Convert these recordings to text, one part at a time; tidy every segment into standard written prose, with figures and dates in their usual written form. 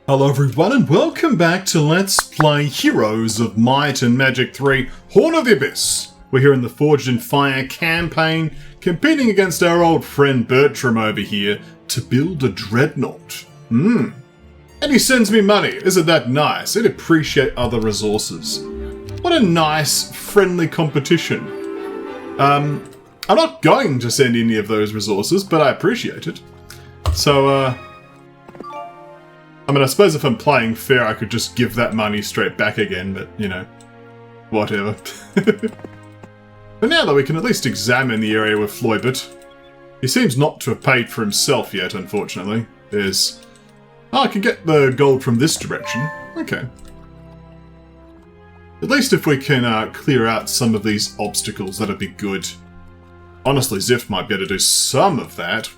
Hello everyone and welcome back to Let's Play Heroes of Might and Magic 3 Horn of the Abyss. We're here in the Forged in Fire campaign, competing against our old friend Bertram over here to build a dreadnought. And he sends me money, isn't that nice? I'd appreciate other resources. What a nice, friendly competition. I'm not going to send any of those resources, but I appreciate it. So, I mean, I suppose if I'm playing fair, I could just give that money straight back again, but, you know, whatever. But now, though, we can at least examine the area with Floybert. He seems not to have paid for himself yet, unfortunately. There's... Oh, I can get the gold from this direction. Okay. At least if we can clear out some of these obstacles, that'd be good. Honestly, Ziff might be able to do some of that.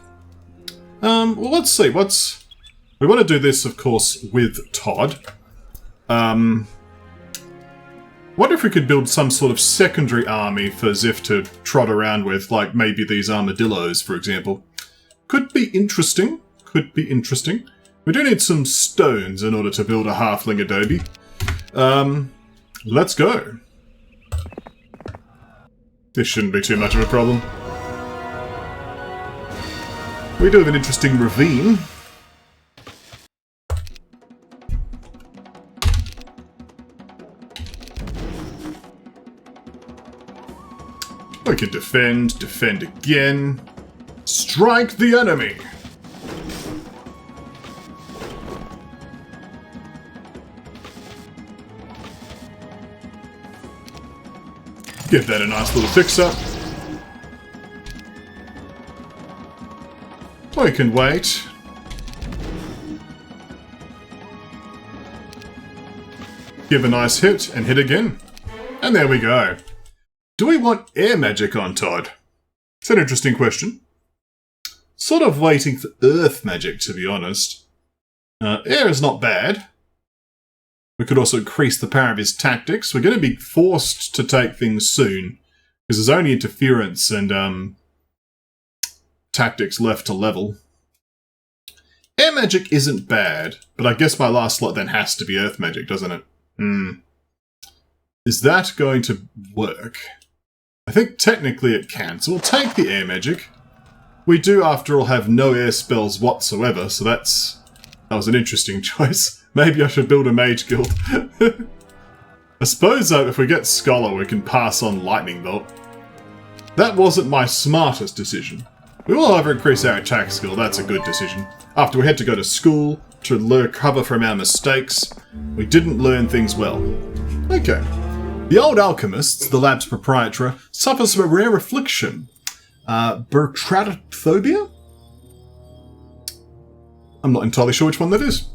Well, let's see. We want to do this, of course, with Todd. What if we could build some sort of secondary army for Ziff to trot around with, like maybe these armadillos, for example? Could be interesting. Could be interesting. We do need some stones in order to build a halfling adobe. Let's go. This shouldn't be too much of a problem. We do have an interesting ravine. We can defend again. Strike the enemy! Give that a nice little fix-up. We can wait. Give a nice hit, and hit again. And there we go. Do we want air magic on Todd? It's an interesting question. Sort of waiting for earth magic, to be honest. Air is not bad. We could also increase the power of his tactics. We're going to be forced to take things soon, because there's only interference and tactics left to level. Air magic isn't bad, but I guess my last slot then has to be earth magic, doesn't it? Is that going to work? I think technically it can, so we'll take the air magic. We do, after all, have no air spells whatsoever, so that was an interesting choice. Maybe I should build a mage guild. I suppose if we get Scholar, we can pass on Lightning Bolt. That wasn't my smartest decision. We will, however, increase our attack skill. That's a good decision. After we had to go to school to recover from our mistakes, we didn't learn things well. Okay. The old alchemist, the lab's proprietor, suffers from a rare affliction. Bertratophobia? I'm not entirely sure which one that is.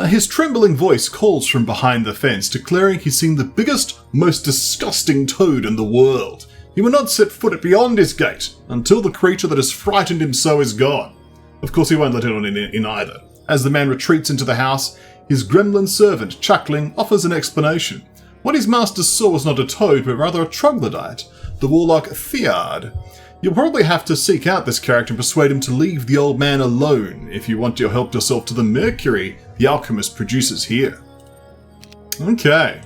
His trembling voice calls from behind the fence, declaring he's seen the biggest, most disgusting toad in the world. He will not set foot beyond his gate until the creature that has frightened him so is gone. Of course, he won't let it on in either. As the man retreats into the house, his gremlin servant, chuckling, offers an explanation. What his master saw was not a toad, but rather a troglodyte, the warlock Theard. You'll probably have to seek out this character and persuade him to leave the old man alone if you want to help yourself to the mercury the alchemist produces here. Okay.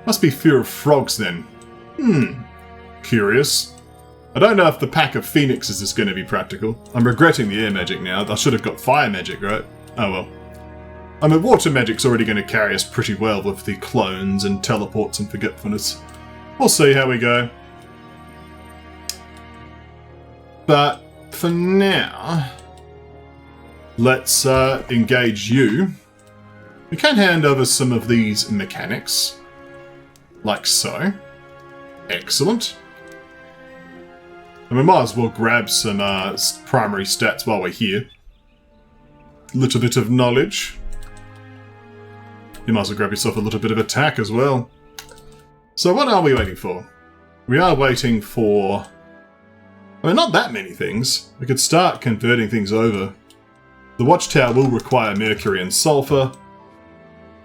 Must be fear of frogs then. Curious. I don't know if the pack of phoenixes is going to be practical. I'm regretting the air magic now. I should have got fire magic, right? Oh well. I mean, water magic's already going to carry us pretty well with the clones and teleports and forgetfulness. We'll see how we go. But for now, let's engage you. We can hand over some of these mechanics, like so. Excellent. And we might as well grab some primary stats while we're here. A little bit of knowledge. You might as well grab yourself a little bit of attack as well. So what are we waiting for? We are waiting for... I mean, not that many things. We could start converting things over. The watchtower will require mercury and sulfur.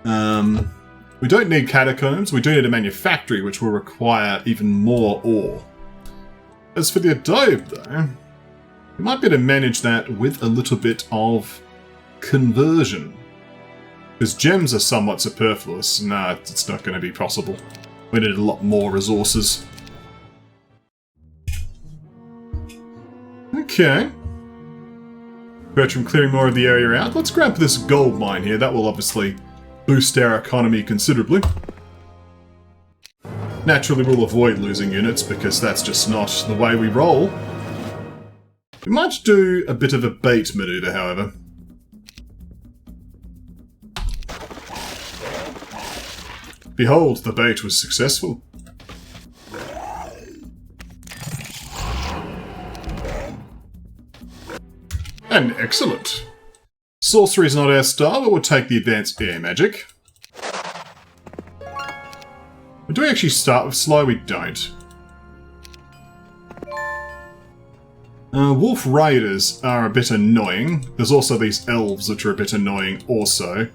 We don't need catacombs. We do need a manufactory, which will require even more ore. As for the adobe, though, we might be able to manage that with a little bit of conversion. Because gems are somewhat superfluous. Nah, it's not going to be possible. We need a lot more resources. Okay. Bertram clearing more of the area out. Let's grab this gold mine here. That will obviously boost our economy considerably. Naturally, we'll avoid losing units because that's just not the way we roll. We might do a bit of a bait maneuver, however. Behold, the bait was successful. And excellent. Sorcery is not our style, but we'll take the advanced air magic. Do we actually start with slow? We don't. Wolf Raiders are a bit annoying. There's also these elves which are a bit annoying also.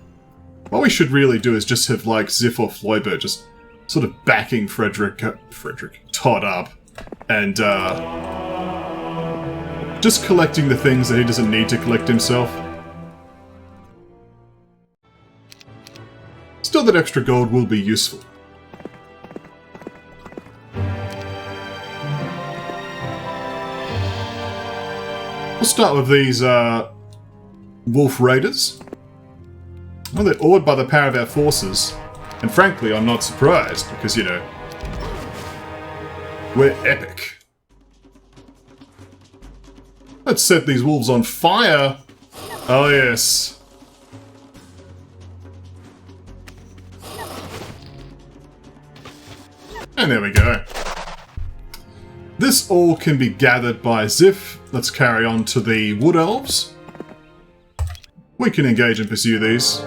What we should really do is just have like Ziff or Floybert just sort of backing Todd up and just collecting the things that he doesn't need to collect himself. Still, that extra gold will be useful. We'll start with these Wolf Raiders. Well, they're awed by the power of our forces. And frankly, I'm not surprised, because, you know, we're epic. Let's set these wolves on fire! Oh yes. And there we go. This all can be gathered by Ziff. Let's carry on to the Wood Elves. We can engage and pursue these.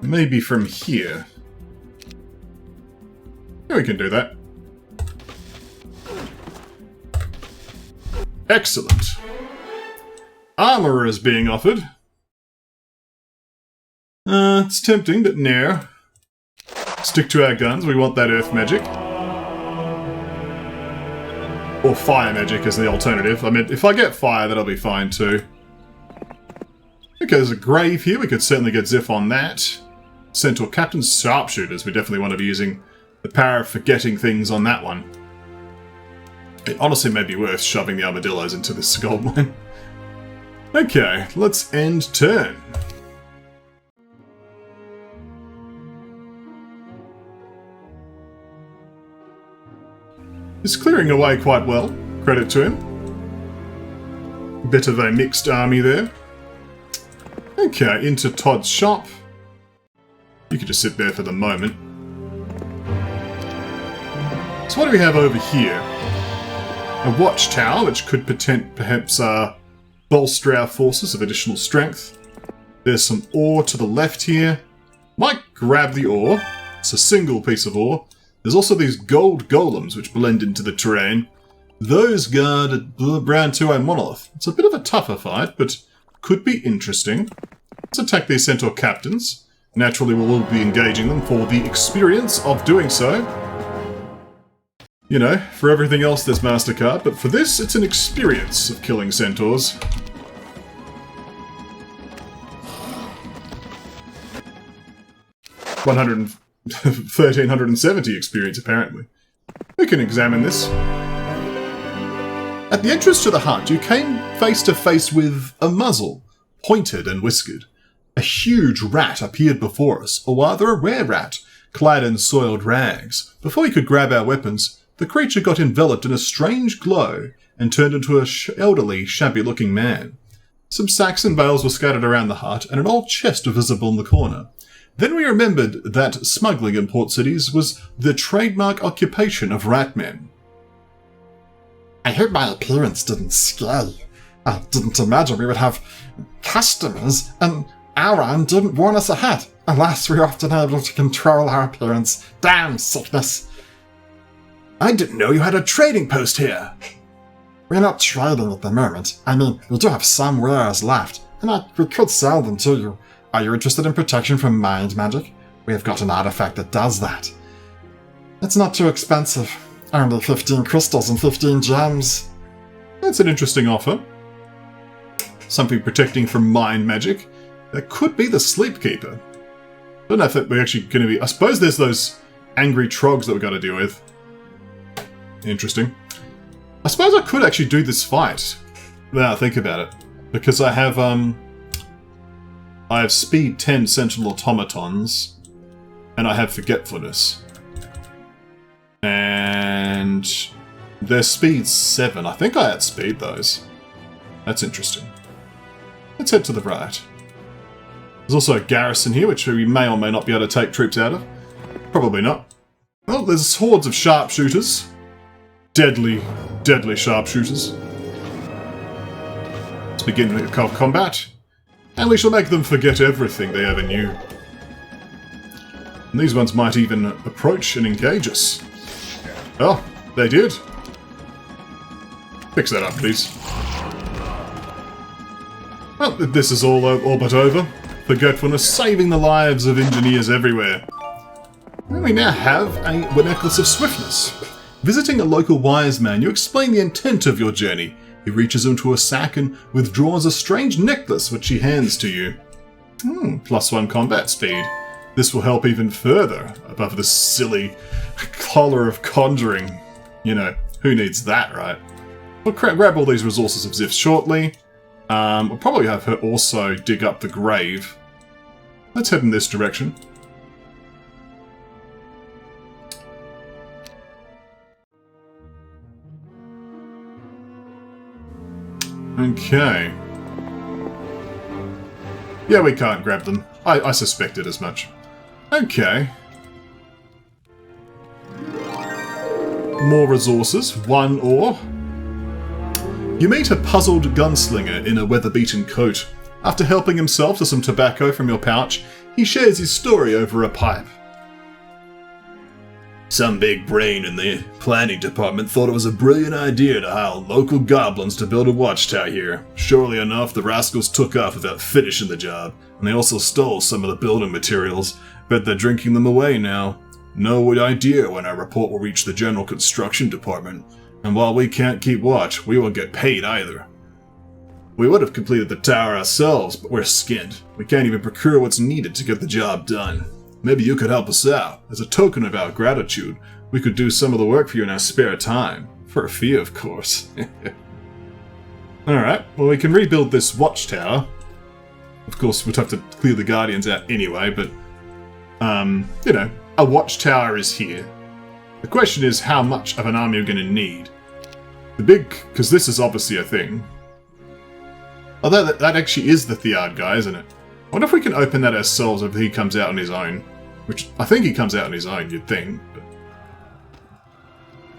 Maybe from here. Yeah, we can do that. Excellent. Armor is being offered. It's tempting, but no. Stick to our guns, we want that earth magic. Or fire magic as the alternative. I mean, if I get fire, that'll be fine too. Okay, there's a grave here, we could certainly get Ziff on that. Centaur Captain's Sharpshooters, we definitely want to be using the power of forgetting things on that one. It honestly may be worth shoving the armadillos into this gold mine. Okay, let's end turn. He's clearing away quite well, credit to him. Bit of a mixed army there. Okay, into Todd's shop. You could just sit there for the moment. So what do we have over here? A watchtower, which could perhaps bolster our forces of additional strength. There's some ore to the left here. Might grab the ore. It's a single piece of ore. There's also these gold golems which blend into the terrain. Those guard a Brown 2A monolith. It's a bit of a tougher fight, but could be interesting. Let's attack these Centaur Captains. Naturally, we will be engaging them for the experience of doing so. You know, for everything else there's MasterCard, but for this, it's an experience of killing Centaurs. $100 1,370 experience, apparently. We can examine this. At the entrance to the hut, you came face to face with a muzzle, pointed and whiskered. A huge rat appeared before us, or rather a rare rat, clad in soiled rags. Before we could grab our weapons, the creature got enveloped in a strange glow and turned into an elderly, shabby-looking man. Some sacks and bales were scattered around the hut, and an old chest was visible in the corner. Then we remembered that smuggling in port cities was the trademark occupation of ratmen. I hope my appearance didn't scare you. I didn't imagine we would have customers, and Auron didn't warn us ahead. Alas, we're often able to control our appearance. Damn sickness. I didn't know you had a trading post here. We're not trading at the moment. I mean, we do have some wares left, and we could sell them to you. Are you interested in protection from mind magic? We have got an artifact that does that. It's not too expensive. Only 15 crystals and 15 gems. That's an interesting offer. something protecting from mind magic. That could be the Sleep Keeper. Don't know if that we're actually going to be... I suppose there's those angry trogs that we've got to deal with. Interesting. I suppose I could actually do this fight. Now I think about it. Because I have speed 10 Sentinel Automatons. And I have Forgetfulness. And their speed 7. I think I outspeed those. That's interesting. Let's head to the right. There's also a garrison here, which we may or may not be able to take troops out of. Probably not. Well, there's hordes of sharpshooters. Deadly, deadly sharpshooters. Let's begin with combat. And we shall make them forget everything they ever knew. And these ones might even approach and engage us. Oh, they did. Fix that up, please. Well, this is all but over. Forgetfulness saving the lives of engineers everywhere. And we now have a Necklace of Swiftness. Visiting a local wise man, you explain the intent of your journey. He reaches into a sack and withdraws a strange necklace which he hands to you. +1 combat speed. This will help even further above the silly collar of conjuring. You know, who needs that, right? We'll grab all these resources of Ziff shortly. We'll probably have her also dig up the grave. Let's head in this direction. Okay. Yeah, we can't grab them. I suspected as much. Okay. More resources. 1 ore. You meet a puzzled gunslinger in a weather-beaten coat. After helping himself to some tobacco from your pouch, he shares his story over a pipe. Some big brain in the planning department thought it was a brilliant idea to hire local goblins to build a watchtower here. Surely enough, the rascals took off without finishing the job, and they also stole some of the building materials. Bet they're drinking them away now. No idea when our report will reach the general construction department. And while we can't keep watch, we won't get paid either. We would have completed the tower ourselves, but we're skinned. We can't even procure what's needed to get the job done. Maybe you could help us out. As a token of our gratitude, we could do some of the work for you in our spare time. For a fee, of course. Alright, well we can rebuild this watchtower. Of course, we'd have to clear the Guardians out anyway, but... you know, a watchtower is here. The question is how much of an army you're going to need. Because this is obviously a thing. Although that actually is the Theard guy, isn't it? I wonder if we can open that ourselves if he comes out on his own. Which, I think he comes out on his own, you'd think.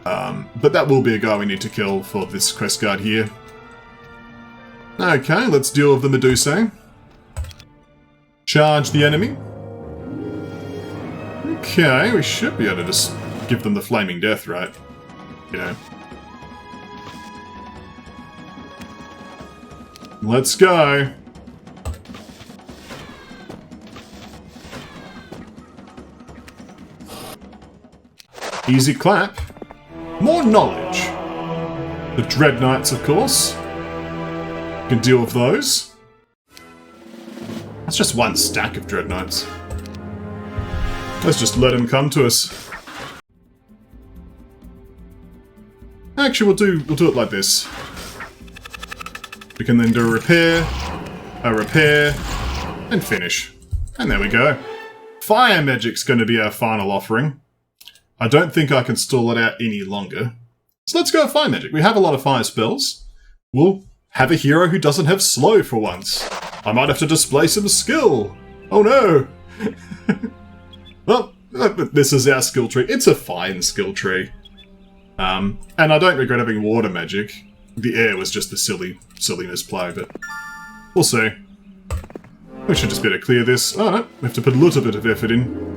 But that will be a guy we need to kill for this quest guard here. Okay, let's deal with the Medusae. Charge the enemy. Okay, we should be able to just give them the flaming death, right? Yeah. Let's go. Easy clap. More knowledge. The Dread Knights, of course. Can deal with those. That's just 1 stack of Dread Knights. Let's just let him come to us. Actually, we'll do it like this. We can then do a repair, and finish. And there we go. Fire Magic's going to be our final offering. I don't think I can stall it out any longer. So let's go Fire Magic. We have a lot of fire spells. We'll have a hero who doesn't have slow for once. I might have to display some skill. Oh no! Well, this is our skill tree. It's a fine skill tree. And I don't regret having water magic. The air was just the silliness play, but we'll see. We should just be able to clear this. Oh no, we have to put a little bit of effort in.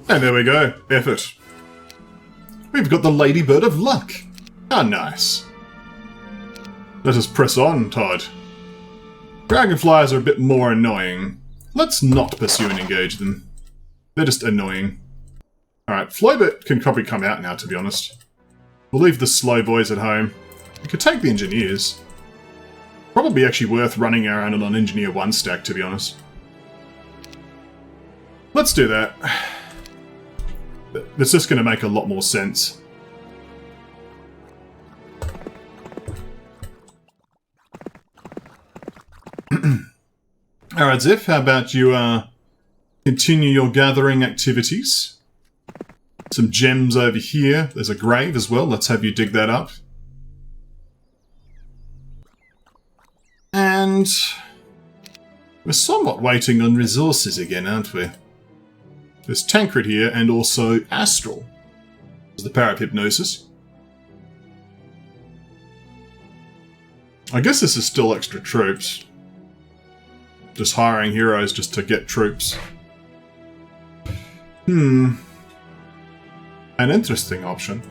And there we go. Effort. We've got the Ladybird of Luck. How nice. Let us press on, Todd. Dragonflies are a bit more annoying. let's not pursue and engage them. They're just annoying. Alright, Flowbit can probably come out now, to be honest. We'll leave the slow boys at home. We could take the engineers. Probably actually worth running around on Engineer 1 stack, to be honest. Let's do that. It's just going to make a lot more sense. Alright, Ziff, how about you continue your gathering activities? Some gems over here. There's a grave as well. Let's have you dig that up. And we're somewhat waiting on resources again, aren't we? There's Tancred here and also Astral. There's the Paraphypnosis. I guess this is still extra troops. Just hiring heroes just to get troops. An interesting option.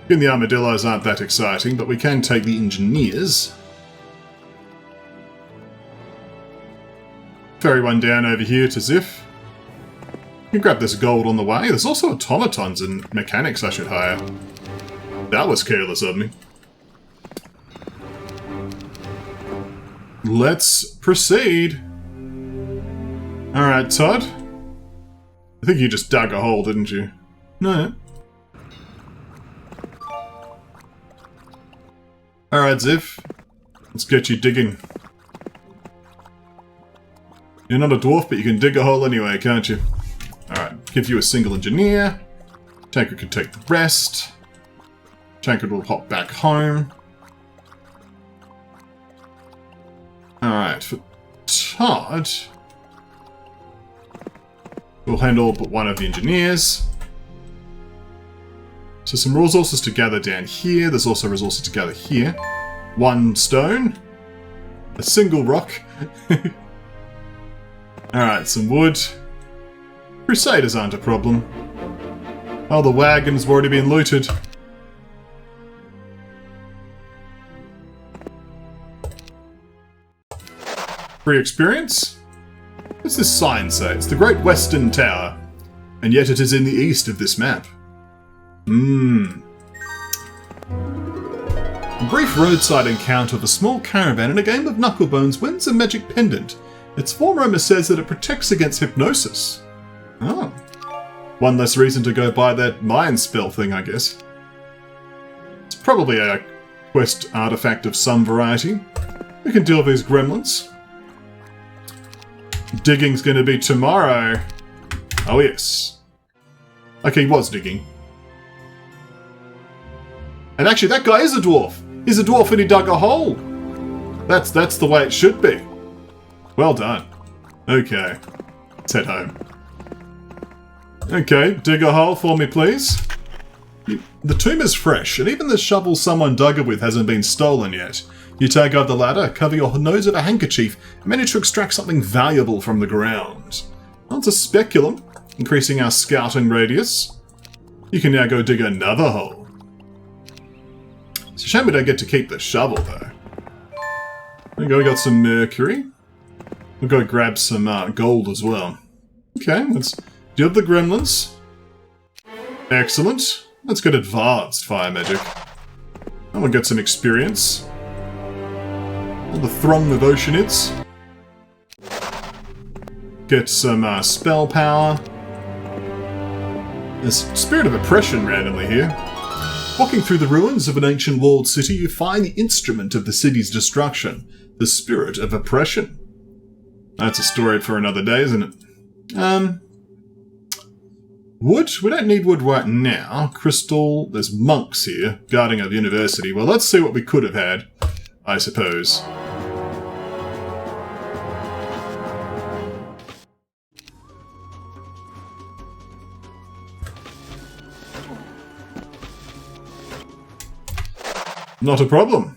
Again, the armadillos aren't that exciting, but we can take the engineers. Ferry one down over here to Ziff. You can grab this gold on the way. There's also automatons and mechanics I should hire. That was careless of me. Let's proceed. Alright, Todd. I think you just dug a hole, didn't you? No. Alright, Ziff. Let's get you digging. You're not a dwarf, but you can dig a hole anyway, can't you? Alright, give you a single engineer. Tancred can take the rest. Tancred will hop back home. Alright, for Todd, we'll handle but one of the engineers. So some resources to gather down here. There's also resources to gather here. One stone. A single rock. Alright, some wood. Crusaders aren't a problem. Oh, the wagon's already been looted. Free experience? What's this sign say? It's the Great Western Tower. And yet it is in the east of this map. A brief roadside encounter with a small caravan in a game of knucklebones wins a magic pendant. Its former owner says that it protects against hypnosis. Oh. One less reason to go buy that mind spell thing, I guess. It's probably a quest artifact of some variety. We can deal with these gremlins. Digging's gonna be tomorrow. Oh yes. Okay, he was digging. And actually, that guy is a dwarf. He's a dwarf and he dug a hole. That's the way it should be. Well done. Okay. Let's head home. Okay, dig a hole for me, please. The tomb is fresh, and even the shovel someone dug it with hasn't been stolen yet. You take out the ladder, cover your nose with a handkerchief, and manage to extract something valuable from the ground. Well, it's a speculum, increasing our scouting radius. You can now go dig another hole. It's a shame we don't get to keep the shovel, though. There we go, we got some mercury. We'll go grab some gold as well. Okay, let's deal with the gremlins. Excellent. Let's get advanced fire magic. And we'll get some experience. All the throng of oceanids. Get some spell power. There's Spirit of Oppression randomly here. Walking through the ruins of an ancient walled city, you find the instrument of the city's destruction, the Spirit of Oppression. That's a story for another day, isn't it? Wood? We don't need wood right now. Crystal. There's monks here, guarding a university. Well, let's see what we could have had, I suppose. Not a problem.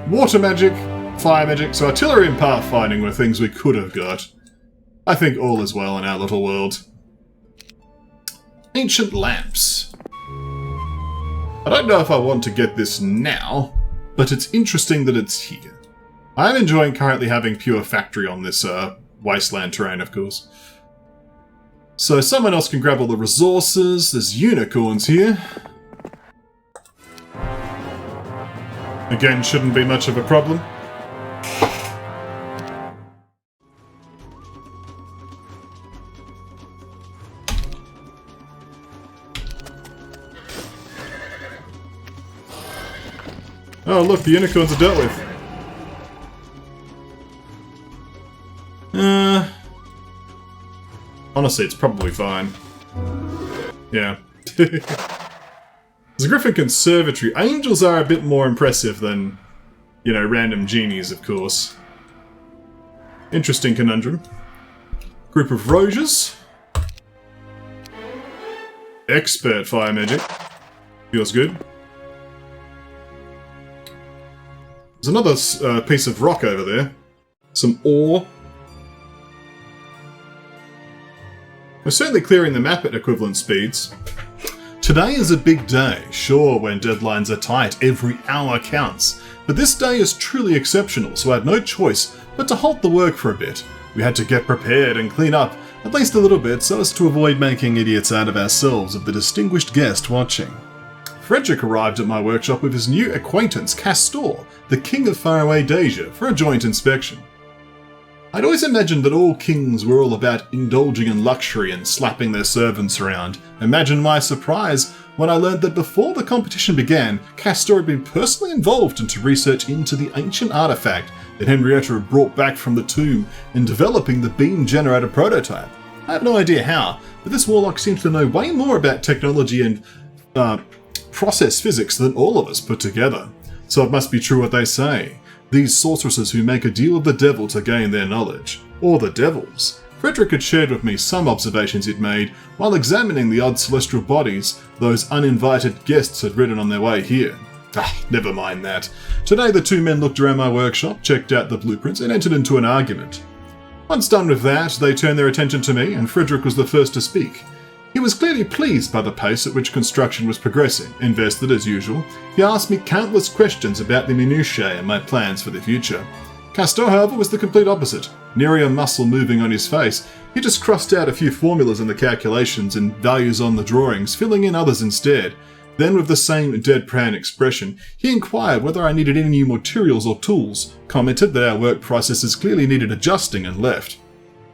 Water magic, fire magic, so artillery and pathfinding were things we could have got. I think all is well in our little world. Ancient lamps. I don't know if I want to get this now, but it's interesting that it's here. I'm enjoying currently having pure factory on this wasteland terrain, of course. So someone else can grab all the resources. There's unicorns here. Again, shouldn't be much of a problem. Oh, look, the unicorns are dealt with. Honestly, it's probably fine. Yeah. There's a Griffin Conservatory. Angels are a bit more impressive than, you know, random genies, of course. Interesting conundrum. Group of Rosiers. Expert fire magic. Feels good. There's another piece of rock over there. Some ore. We're certainly clearing the map at equivalent speeds. Today is a big day. Sure, when deadlines are tight, every hour counts. But this day is truly exceptional, so I had no choice but to halt the work for a bit. We had to get prepared and clean up, at least a little bit, so as to avoid making idiots out of ourselves of the distinguished guest watching. Frederick arrived at my workshop with his new acquaintance, Castor, the king of faraway Deja, for a joint inspection. I'd always imagined that all kings were all about indulging in luxury and slapping their servants around. Imagine my surprise when I learned that before the competition began, Castor had been personally involved into research into the ancient artifact that Henrietta had brought back from the tomb in developing the beam generator prototype. I have no idea how, but this warlock seems to know way more about technology and process physics than all of us put together. So it must be true what they say. These sorceresses who make a deal with the devil to gain their knowledge. Or the devils. Frederick had shared with me some observations he'd made while examining the odd celestial bodies those uninvited guests had ridden on their way here. Never mind that. Today the two men looked around my workshop, checked out the blueprints, and entered into an argument. Once done with that, they turned their attention to me, and Frederick was the first to speak. He was clearly pleased by the pace at which construction was progressing. Invested as usual, he asked me countless questions about the minutiae and my plans for the future. Castor, however, was the complete opposite. Nary a muscle moving on his face. He just crossed out a few formulas in the calculations and values on the drawings, filling in others instead. Then, with the same deadpan expression, he inquired whether I needed any new materials or tools, commented that our work processes clearly needed adjusting, and left.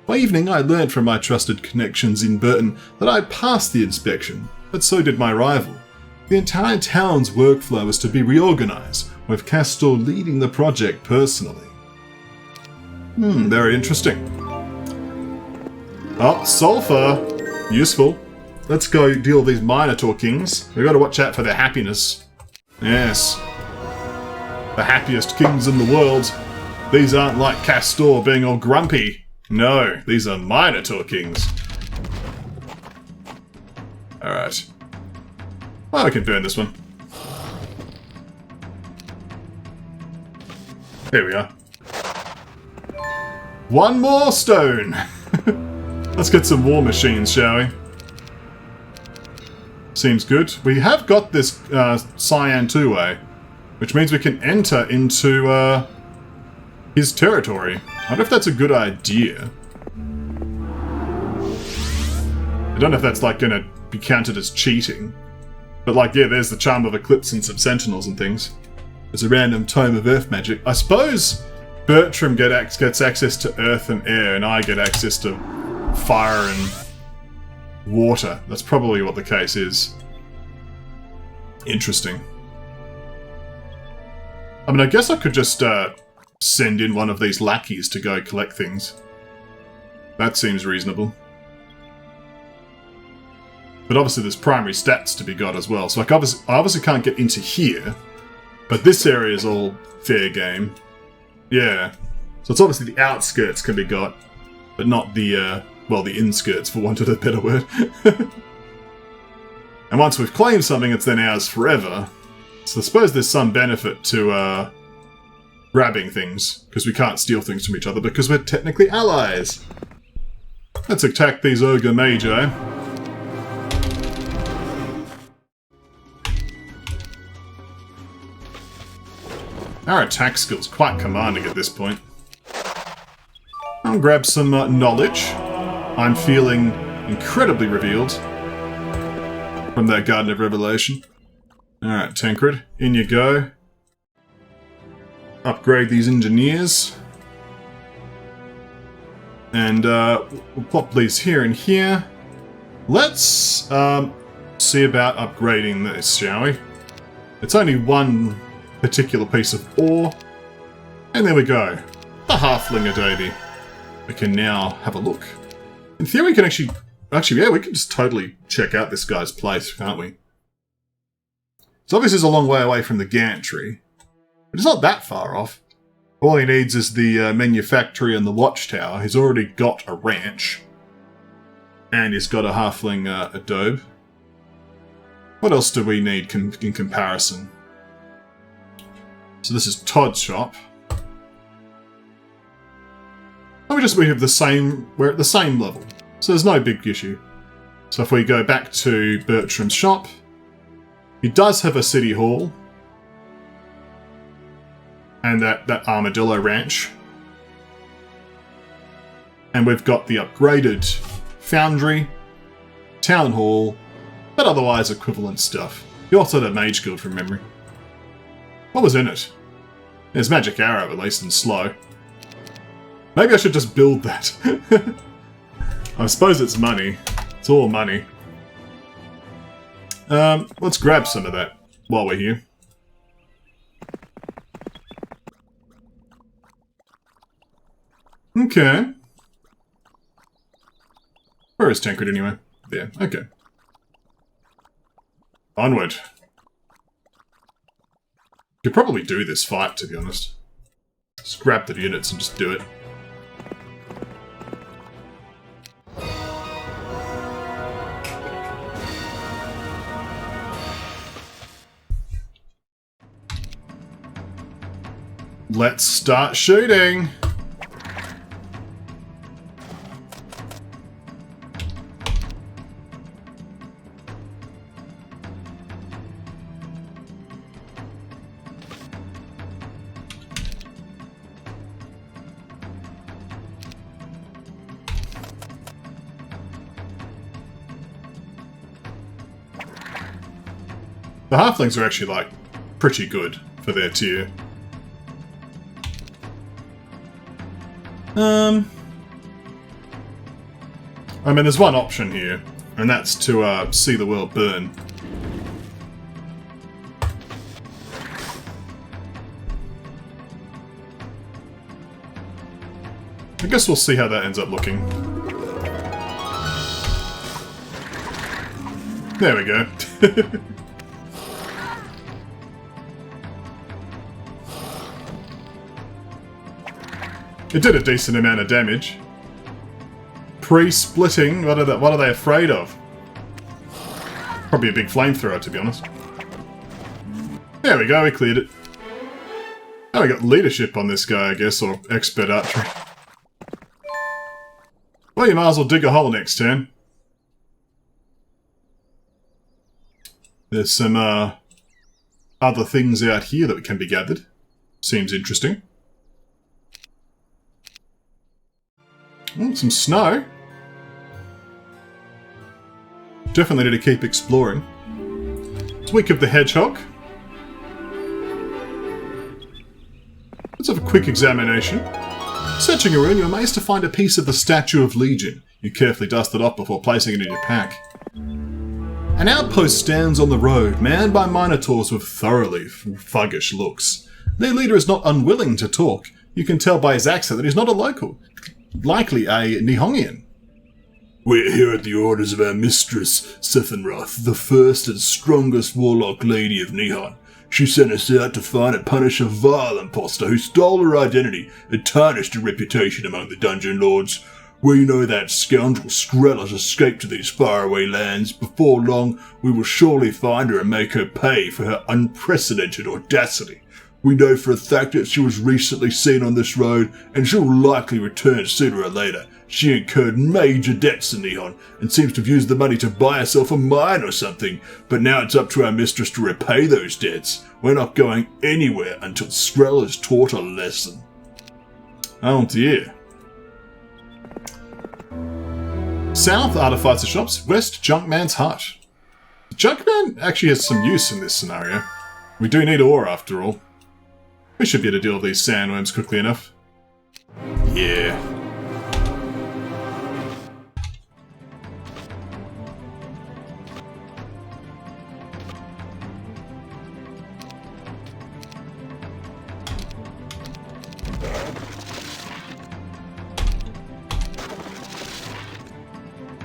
By evening, I learned from my trusted connections in Burton that I had passed the inspection, but so did my rival. The entire town's workflow was to be reorganised, with Castor leading the project personally. Very interesting. Oh, sulfur! Useful. Let's go deal with these Minotaur kings. We've got to watch out for their happiness. Yes. The happiest kings in the world. These aren't like Castor being all grumpy. No, these are Minotaur kings. Alright. Well, we can burn this one. Here we are. One more stone! Let's get some war machines, shall we? Seems good. We have got this Cyan two-way, which means we can enter into his territory. I wonder if that's a good idea. I don't know if that's like going to be counted as cheating. But like, yeah, there's the Charm of Eclipse and some Sentinels and things. There's a random Tome of Earth magic. I suppose Bertram gets access to earth and air, and I get access to fire and water. That's probably what the case is. Interesting. I mean, I guess I could just send in one of these lackeys to go collect things. That seems reasonable. But obviously there's primary stats to be got as well. So like I obviously can't get into here, but this area is all fair game. Yeah. So it's obviously the outskirts can be got, but not the, well, the inskirts, for want of a better word. And once we've claimed something, it's then ours forever. So I suppose there's some benefit to grabbing things, because we can't steal things from each other, because we're technically allies. Let's attack these Ogre Magi. Our attack skill's quite commanding at this point. I'll grab some knowledge. I'm feeling incredibly revealed from that Garden of Revelation. Alright, Tancred, in you go. Upgrade these engineers. And we'll pop these here and here. Let's see about upgrading this, shall we? It's only one particular piece of ore. And there we go. The Halfling Adobe. We can now have a look. In theory, we can actually, yeah, we can just totally check out this guy's place, can't we? So obviously it's a long way away from the gantry, but it's not that far off. All he needs is the manufactory and the watchtower. He's already got a ranch. And he's got a halfling adobe. What else do we need in comparison? So this is Todd's shop. We have the same, we're at the same level. So there's no big issue. So if we go back to Bertram's shop, he does have a city hall. And that armadillo ranch. And we've got the upgraded foundry, town hall, but otherwise equivalent stuff. You also had a mage guild from memory. What was in it? There's magic arrow, at least, and slow. Maybe I should just build that. I suppose it's money. It's all money. Let's grab some of that while we're here. Okay. Where is Tancred anyway? There, okay. Onward. Could probably do this fight, to be honest. Just grab the units and just do it. Let's start shooting! The halflings are actually, like, pretty good for their tier. I mean, there's one option here, and that's to see the world burn. I guess we'll see how that ends up looking. There we go. It did a decent amount of damage. Pre-splitting, what are they afraid of? Probably a big flamethrower, to be honest. There we go, we cleared it. Oh, we got leadership on this guy, I guess, or expert archery. Well, you might as well dig a hole next turn. There's some other things out here that can be gathered. Seems interesting. Oh, some snow. Definitely need to keep exploring. It's Week of the Hedgehog. Let's have a quick examination. Searching around, you're amazed to find a piece of the Statue of Legion. You carefully dust it off before placing it in your pack. An outpost stands on the road, manned by minotaurs with thoroughly thuggish looks. Their leader is not unwilling to talk. You can tell by his accent that he's not a local. Likely a Nihongian. We're here at the orders of our mistress, Sethenroth, the first and strongest warlock lady of Nihon. She sent us out to find and punish a vile impostor who stole her identity and tarnished her reputation among the dungeon lords. We know that scoundrel Skrell has escaped to these faraway lands. Before long, we will surely find her and make her pay for her unprecedented audacity. We know for a fact that she was recently seen on this road, and she'll likely return sooner or later. She incurred major debts in Nihon, and seems to have used the money to buy herself a mine or something, but now it's up to our mistress to repay those debts. We're not going anywhere until Skrell has taught a lesson. Oh dear. South, Artificer Shops, West, Junkman's Hut. The Junkman actually has some use in this scenario. We do need ore after all. We should be able to deal with these sandworms quickly enough. Yeah.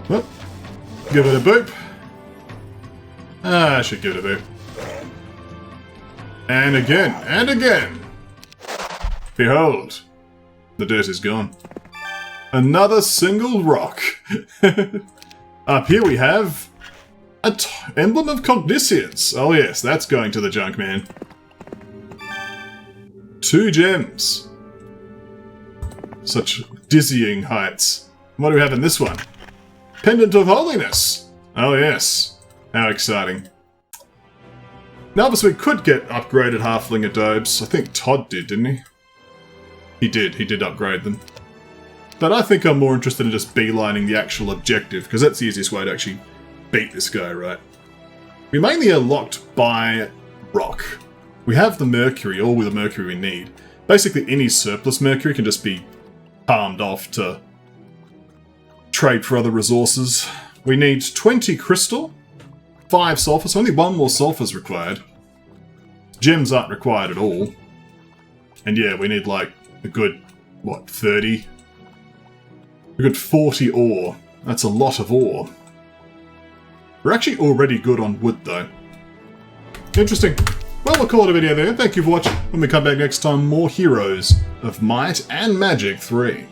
Well, give it a boop. I should give it a boop. And again, and again. Behold, the dirt is gone. Another single rock. Up here we have an emblem of Cognitians. Oh yes, that's going to the junk man. 2 gems. Such dizzying heights. What do we have in this one? Pendant of Holiness. Oh yes, how exciting. Now obviously we could get upgraded halfling adobes. I think Todd did, didn't he? He did upgrade them. But I think I'm more interested in just beelining the actual objective, because that's the easiest way to actually beat this guy, right? We mainly are locked by rock. We have the mercury, all with the mercury we need. Basically any surplus mercury can just be palmed off to trade for other resources. We need 20 crystal, 5 sulfur, so only 1 more sulfur is required. Gems aren't required at all. And yeah, we need like a good, what, 30? A good 40 ore. That's a lot of ore. We're actually already good on wood though. Interesting. Well, we'll call it a video there. Thank you for watching. When we come back next time, more Heroes of Might and Magic 3.